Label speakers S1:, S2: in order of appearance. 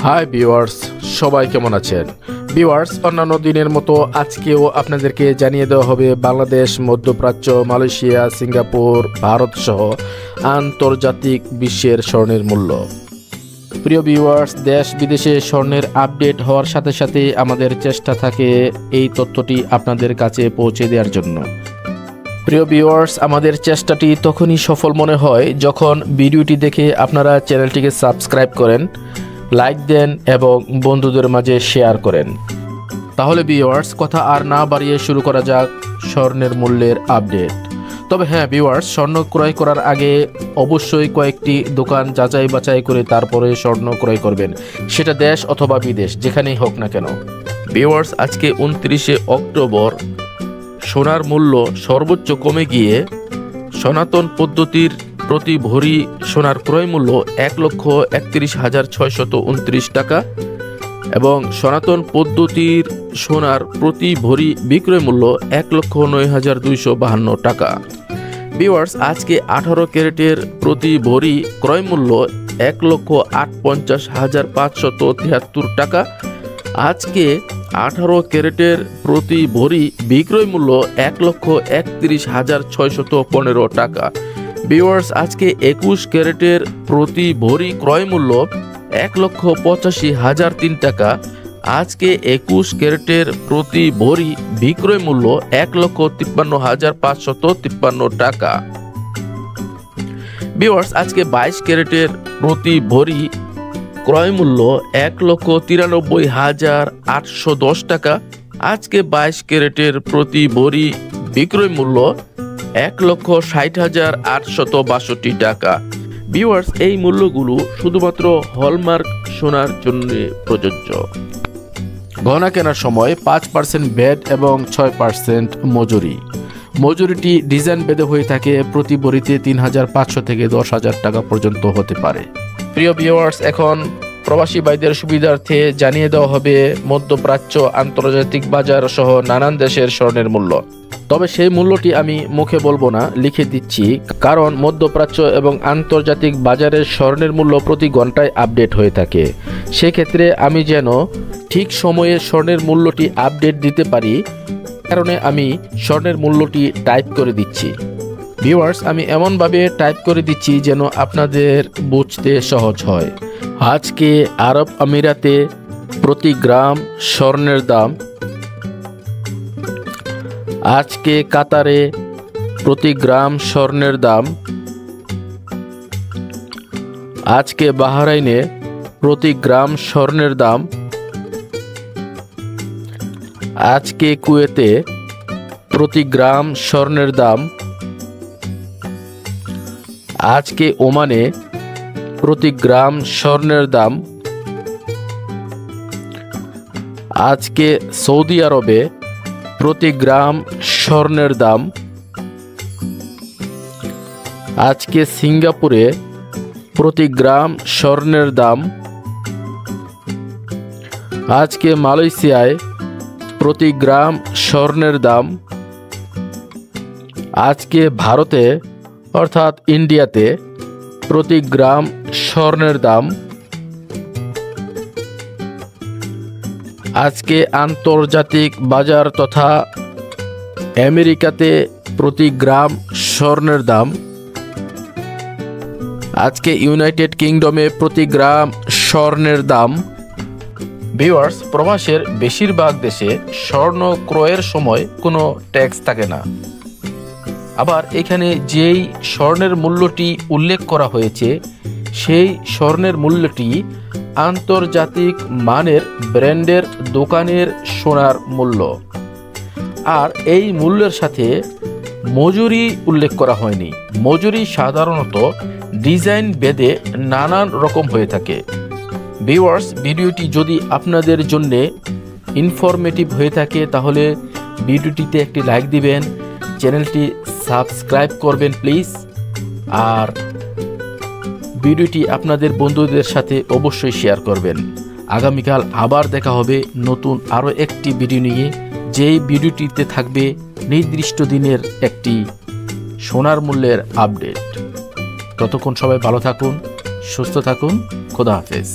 S1: Hi viewers, সবাই কেমন আছেন? ভিউয়ার্স, অন্যান্য দিনের মতো আজকেও আপনাদেরকে জানিয়ে দেওয়া হবে বাংলাদেশ, মধ্যপ্রাচ্য, মালয়েশিয়া, সিঙ্গাপুর, ভারত সহ আন্তর্জাতিক বিশ্বের স্বর্ণের মূল্য। প্রিয় ভিউয়ার্স, দেশ বিদেশে স্বর্ণের আপডেট হওয়ার সাথে সাথে আমাদের চেষ্টা থাকে এই তথ্যটি আপনাদের কাছে পৌঁছে দেওয়ার জন্য। প্রিয় ভিউয়ার্স, আমাদের চেষ্টাটি তখনই সফল মনে হয় যখন ভিডিওটি দেখে আপনারা চ্যানেলটিকে সাবস্ক্রাইব করেন, লাইক দেন এবং বন্ধুদের মাঝে শেয়ার করেন। তাহলে ভিউয়ার্স, কথা আর না বাড়িয়ে শুরু করা যাক স্বর্ণের মূল্যের আপডেট। তবে হ্যাঁ ভিউয়ার্স, স্বর্ণ ক্রয় করার আগে অবশ্যই কয়েকটি দোকান যাচাই বাছাই করে তারপরে স্বর্ণ ক্রয় করবেন, সেটা দেশ অথবা বিদেশ, যেখানেই হোক না কেন। ভিউয়ার্স, আজকে 29শে অক্টোবর সোনার মূল্য সর্বোচ্চ কমে গিয়ে সনাতন পদ্ধতির প্রতি ভরি সোনার ক্রয় মূল্য 1,31,629 টাকা এবং সনাতন পদ্ধতির সোনার প্রতি ভরি বিক্রয় মূল্য 1,09,252 টাকা। ভিউয়ার্স, আজকে 18 ক্যারেটের প্রতি ভরি ক্রয় মূল্য 1,58,573 টাকা। আজকে 18 ক্যারেটের প্রতি ভরি বিক্রয় মূল্য 1,31,615 টাকা। ভিউয়ার্স, আজকে 21 ক্যারেটের প্রতি ভরি ক্রয় মূল্য 1,85,003 টাকা। আজকে 21 ক্যারেটের প্রতি ভরি বিক্রয় মূল্য 1,53,553 টাকা। ভিউয়ার্স, আজকে 22 ক্যারেটের প্রতি ভরি ক্রয় মূল্য 1,93,810 টাকা। আজকে 22 ক্যারেটের প্রতি ভরি বিক্রয় মূল্য 1,60,862 টাকা। ভিউয়ার্স, এই মূল্যগুলো শুধুমাত্র হলমার্ক সোনার জন্য প্রযোজ্য। গহনা কেনার সময় 5% ভ্যাট এবং 6% মজুরি। মজুরিটি ডিজাইন ভেদে হয়ে থাকে, প্রতি ভরিতে 3,500 থেকে 10,000 টাকা পর্যন্ত হতে পারে। প্রিয় ভিউয়ার্স, এখন প্রবাসী ভাইদের সুবিধার্থে জানিয়ে দেওয়া হবে মধ্যপ্রাচ্য, আন্তর্জাতিক বাজার সহ নানান দেশের স্বর্ণের মূল্য। তবে সেই মূল্যটি আমি মুখে বলবো না, লিখে দিচ্ছি, কারণ মধ্যপ্রাচ্য এবং আন্তর্জাতিক বাজারের স্বর্ণের মূল্য প্রতি ঘন্টায় আপডেট হয়ে থাকে। সেক্ষেত্রে আমি যেন ঠিক সময়ে স্বর্ণের মূল্যটি আপডেট দিতে পারি, কারণে আমি স্বর্ণের মূল্যটি টাইপ করে দিচ্ছি। ভিউয়ার্স, আমি এমনভাবে টাইপ করে দিচ্ছি যেন আপনাদের বুঝতে সহজ হয়। আজকে আরব আমিরাতে প্রতি গ্রাম স্বর্ণের দাম, আজকে কাতারে প্রতি গ্রাম স্বর্ণের দাম, আজকে বাহরাইনে প্রতি গ্রাম স্বর্ণের দাম, আজকে কুয়েতে প্রতি গ্রাম স্বর্ণের দাম, আজকে ওমানে প্রতি গ্রাম স্বর্ণের দাম, আজকে সৌদি আরবে প্রতি গ্রাম স্বর্ণের দাম, আজকে সিঙ্গাপুরে প্রতি গ্রাম স্বর্ণের দাম, আজকে মালয়েশিয়ায় প্রতি গ্রাম স্বর্ণের দাম, আজকে ভারতে অর্থাৎ ইন্ডিয়াতে প্রতি গ্রাম স্বর্ণের দাম, আজকে আন্তর্জাতিক বাজার তথা আমেরিকাতে প্রতি গ্রাম স্বর্ণের দাম, আজকে ইউনাইটেড কিংডমে প্রতি গ্রাম স্বর্ণের দাম। ভিউয়ার্স, প্রবাসের বেশিরভাগ দেশে স্বর্ণ ক্রয়ের সময় কোনো ট্যাক্স থাকে না। আবার এখানে যেই স্বর্ণের মূল্যটি উল্লেখ করা হয়েছে সেই স্বর্ণের মূল্যটি আন্তর্জাতিক মানের ব্র্যান্ডের দোকানের সোনার মূল্য, আর এই মূল্যের সাথে মজুরি উল্লেখ করা হয়নি। মজুরি সাধারণত ডিজাইন ভেদে নানান রকম হয়ে থাকে। ভিউয়ার্স, ভিডিওটি যদি আপনাদের জন্য ইনফরমেটিভ হয়ে থাকে তাহলে ভিডিওটিতে একটি লাইক দিবেন, চ্যানেলটি সাবস্ক্রাইব করবেন প্লিজ, আর ভিডিওটি আপনাদের বন্ধুদের সাথে অবশ্যই শেয়ার করবেন। আগামীকাল আবার দেখা হবে নতুন আরও একটি ভিডিও নিয়ে, যেই ভিডিওটিতে থাকবে নির্দিষ্ট দিনের একটি সোনার মূল্যের আপডেট। ততক্ষণ সবাই ভালো থাকুন, সুস্থ থাকুন, খোদা হাফেজ।